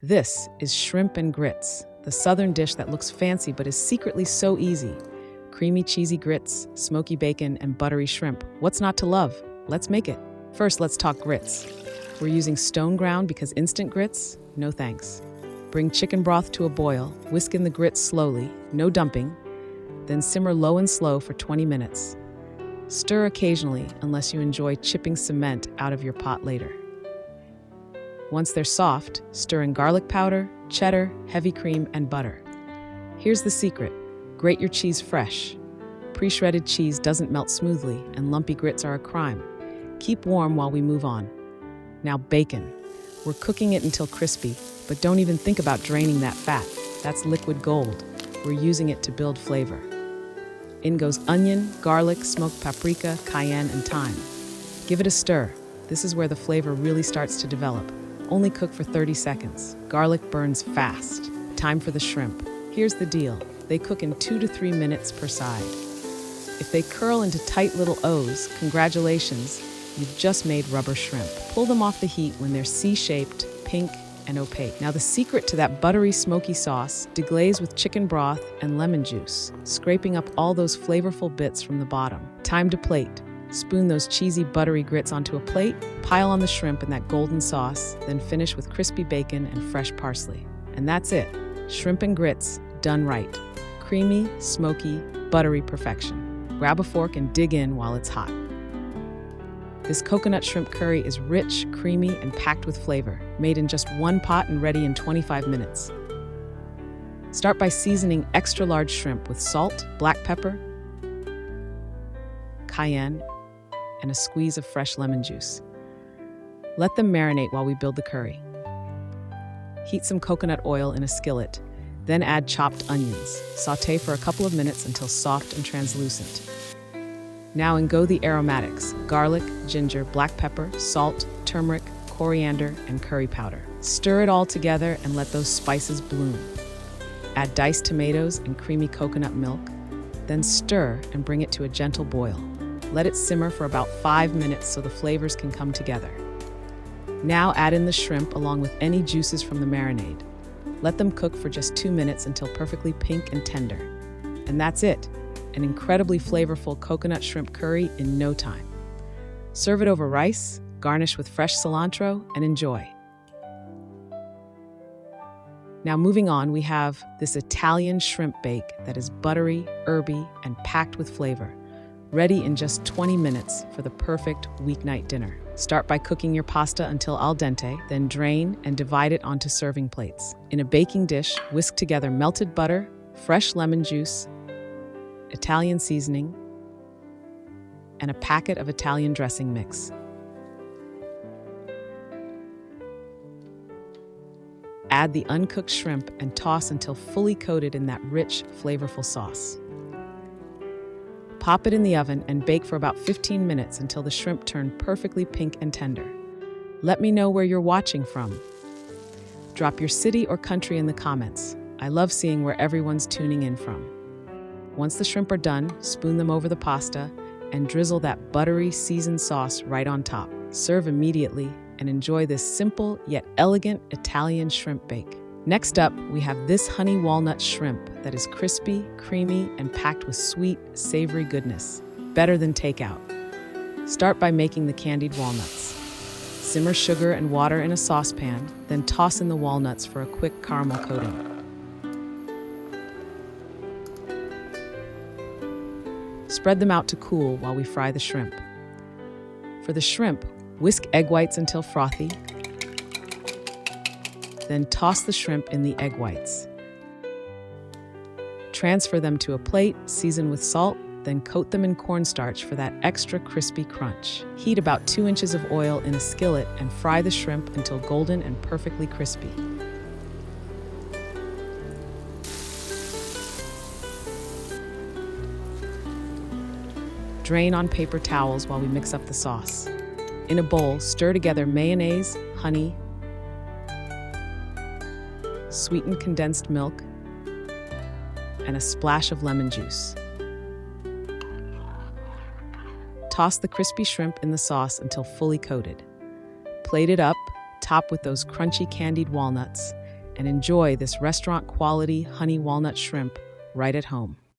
This is shrimp and grits, the southern dish that looks fancy but is secretly so easy. Creamy, cheesy grits, smoky bacon, and buttery shrimp. What's not to love? Let's make it. First, let's talk grits. We're using stone ground because instant grits? No thanks. Bring chicken broth to a boil, whisk in the grits slowly, no dumping, then simmer low and slow for 20 minutes. Stir occasionally unless you enjoy chipping cement out of your pot later. Once they're soft, stir in garlic powder, cheddar, heavy cream, and butter. Here's the secret. Grate your cheese fresh. Pre-shredded cheese doesn't melt smoothly, and lumpy grits are a crime. Keep warm while we move on. Now bacon. We're cooking it until crispy, but don't even think about draining that fat. That's liquid gold. We're using it to build flavor. In goes onion, garlic, smoked paprika, cayenne, and thyme. Give it a stir. This is where the flavor really starts to develop. Only cook for 30 seconds. Garlic burns fast. Time for the shrimp. Here's the deal. They cook in 2 to 3 minutes per side. If they curl into tight little O's, congratulations, you've just made rubber shrimp. Pull them off the heat when they're C-shaped, pink, and opaque. Now the secret to that buttery, smoky sauce, deglaze with chicken broth and lemon juice, scraping up all those flavorful bits from the bottom. Time to plate. Spoon those cheesy, buttery grits onto a plate, pile on the shrimp and that golden sauce, then finish with crispy bacon and fresh parsley. And that's it. Shrimp and grits, done right. Creamy, smoky, buttery perfection. Grab a fork and dig in while it's hot. This coconut shrimp curry is rich, creamy, and packed with flavor, made in just one pot and ready in 25 minutes. Start by seasoning extra large shrimp with salt, black pepper, cayenne, and a squeeze of fresh lemon juice. Let them marinate while we build the curry. Heat some coconut oil in a skillet, then add chopped onions. Sauté for a couple of minutes until soft and translucent. Now in go the aromatics: garlic, ginger, black pepper, salt, turmeric, coriander, and curry powder. Stir it all together and let those spices bloom. Add diced tomatoes and creamy coconut milk, then stir and bring it to a gentle boil. Let it simmer for about 5 minutes so the flavors can come together. Now add in the shrimp along with any juices from the marinade. Let them cook for just 2 minutes until perfectly pink and tender. And that's it, an incredibly flavorful coconut shrimp curry in no time. Serve it over rice, garnish with fresh cilantro, and enjoy. Now moving on, we have this Italian shrimp bake that is buttery, herby, and packed with flavor. Ready in just 20 minutes for the perfect weeknight dinner. Start by cooking your pasta until al dente, then drain and divide it onto serving plates. In a baking dish, whisk together melted butter, fresh lemon juice, Italian seasoning, and a packet of Italian dressing mix. Add the uncooked shrimp and toss until fully coated in that rich, flavorful sauce. Pop it in the oven and bake for about 15 minutes until the shrimp turn perfectly pink and tender. Let me know where you're watching from. Drop your city or country in the comments. I love seeing where everyone's tuning in from. Once the shrimp are done, spoon them over the pasta and drizzle that buttery, seasoned sauce right on top. Serve immediately and enjoy this simple yet elegant Italian shrimp bake. Next up, we have this honey walnut shrimp that is crispy, creamy, and packed with sweet, savory goodness. Better than takeout. Start by making the candied walnuts. Simmer sugar and water in a saucepan, then toss in the walnuts for a quick caramel coating. Spread them out to cool while we fry the shrimp. For the shrimp, whisk egg whites until frothy, then toss the shrimp in the egg whites. Transfer them to a plate, season with salt, then coat them in cornstarch for that extra crispy crunch. Heat about 2 inches of oil in a skillet and fry the shrimp until golden and perfectly crispy. Drain on paper towels while we mix up the sauce. In a bowl, stir together mayonnaise, honey, sweetened condensed milk, and a splash of lemon juice. Toss the crispy shrimp in the sauce until fully coated. Plate it up, top with those crunchy candied walnuts, and enjoy this restaurant-quality honey walnut shrimp right at home.